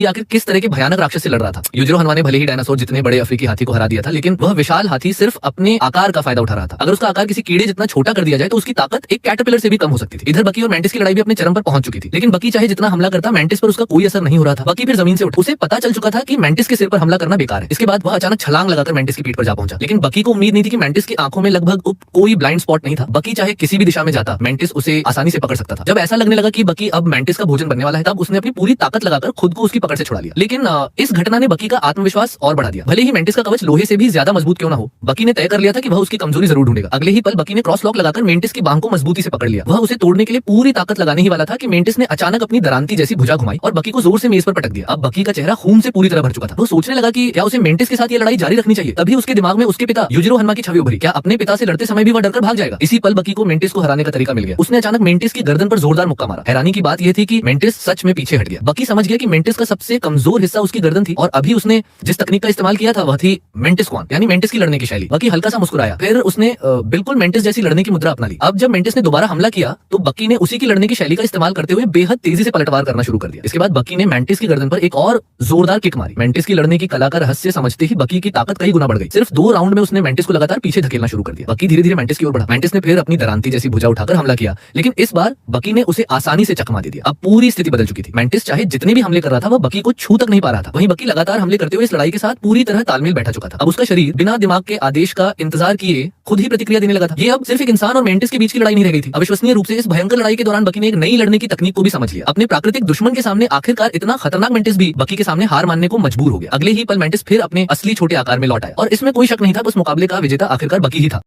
ये आखिर किस तरह के भयानक राक्षस से लड़ रहा था। युजिरो हनवा ने भले ही डायनासोर जितने बड़े अफ्रीकी हाथी को हरा दिया था, लेकिन वह विशाल हाथी सिर्फ अपने आकार का फायदा उठा रहा था। अगर उसका आकार किसी कीड़े जितना छोटा कर दिया जाए तो उसकी ताकत एक कैटरपिलर से भी कम हो सकती थी। इधर बकी और मैंटिस की लड़ाई भी अपने चरम पर पहुंच चुकी थी, लेकिन बकी चाहे जितना हमला करता, मैंटिस पर उसका कोई असर नहीं हो रहा था। बकी फिर जमीन से उठा। उसे पता चल चुका था कि मैंटिस के सिर पर हमला करना बेकार है। इसके बाद वह अचानक छलांग लगाकर मैंटिस की पीठ पर जा पहुंचा, लेकिन बकी को उम्मीद नहीं थी कि मैंटिस की आंखों में लगभग कोई ब्लाइंड स्पॉट नहीं था। बकी चाहे किसी भी दिशा में जाता, मैंटिस उसे आसानी से पकड़ सकता था। जब ऐसा लगने लगा कि बकी अब मैंटिस का भोजन बनने वाला है, तब उसने अपनी पूरी ताकत लगाकर खुद को उसकी पकड़ से छुड़ा लिया। लेकिन इस घटना ने बकी का आत्मविश्वास और बढ़ा दिया। भले ही मैंटिस का कवच लोहे से भी ज्यादा मजबूत क्यों ना हो, बकी ने तय कर लिया था कि वह उसकी कमजोरी जरूर ढूंढेगा। अगले ही पल बकी ने क्रॉस लॉक लगाकर मैंटिस की बांह को मजबूती से पकड़ लिया। वह उसे तोड़ने के लिए पूरी ताकत लगाने ही वाला था कि मैंटिस ने अचानक अपनी दरांती जैसी भुजा घुमाई और बकी को जोर से मेज पर पटक दिया। अब बकी का चेहरा खून से पूरी तरह भर चुका था। वो सोचने लगा कि क्या उसे मैंटिस के साथ ये लड़ाई जारी रखनी चाहिए। तभी उसके दिमाग में उसके पिता युजिरो हनवा की छवि उभरी। क्या अपने पिता से लड़ते समय भी वह डरकर भाग जाएगा? इसी पल बकी को मैंटिस को हराने का तरीका मिल गया। उसने अचानक मैंटिस की गर्दन पर जोरदार मुक्का मारा। हैरानी की बात यह थी कि मैंटिस सच में पीछे हट गया। बकी समझ गया कि मैंटिस का सबसे कमजोर हिस्सा उसकी गर्दन थी और अभी उसने जिस तकनीक का इस्तेमाल किया था वह थी मैंटिस क्वान, यानी मैंटिस की लड़ने की शैली। बकी हल्का सा मुस्कुराया, फिर उसने बिल्कुल मैंटिस जैसी लड़ने की मुद्रा अपना ली। अब जब मैंटिस ने दोबारा हमला किया तो बकी ने उसी की लड़ने की शैली का इस्तेमाल करते हुए बेहद तेजी से पलटवार करना शुरू कर दिया। इसके बाद बकी ने मैंटिस की गर्दन पर एक और जोरदार किक मारी। मैंटिस की लड़ने की कला का रहस्य समझते ही बकी की ताकत कई गुना बढ़ गई। सिर्फ 2 राउंड में उसने मैंटिस को लगातार पीछे धकेलना शुरू कर दिया। बकी धीरे धीरे मैंटिस की ओर बढ़ा। मैंटिस ने फिर अपनी दरांती जैसी भुजा उठाकर हमला किया, लेकिन इस बार बकी ने उसे आसानी से चकमा दे दिया। अब पूरी स्थिति बदल चुकी थी। मैंटिस चाहे जितने भी हमले कर रहा था वह बकी को छू तक नहीं पा रहा था। वहीं बकी लगातार हमले करते हुए इस लड़ाई के साथ पूरी तरह तालमेल बैठा चुका था। अब उसका शरीर बिना दिमाग के आदेश का इंतजार किए खुद ही प्रतिक्रिया देने लगा था। ये अब सिर्फ एक इंसान और मैंटिस के बीच की लड़ाई नहीं रह गई थी। अविश्वसनीय रूप से इस भयंकर लड़ाई के दौरान बकी ने एक नई लड़ने की तकनीक को भी समझ लिया। अपने प्राकृतिक दुश्मन के सामने आखिरकार इतना खतरनाक मैंटिस भी बकी के सामने हार मानने को मजबूर हो गया। अगले ही पल मैंटिस फिर अपने असली छोटे आकार में लौट आया और इसमें कोई शक नहीं था, उस मुकाबले का विजेता आखिरकार बकी ही था।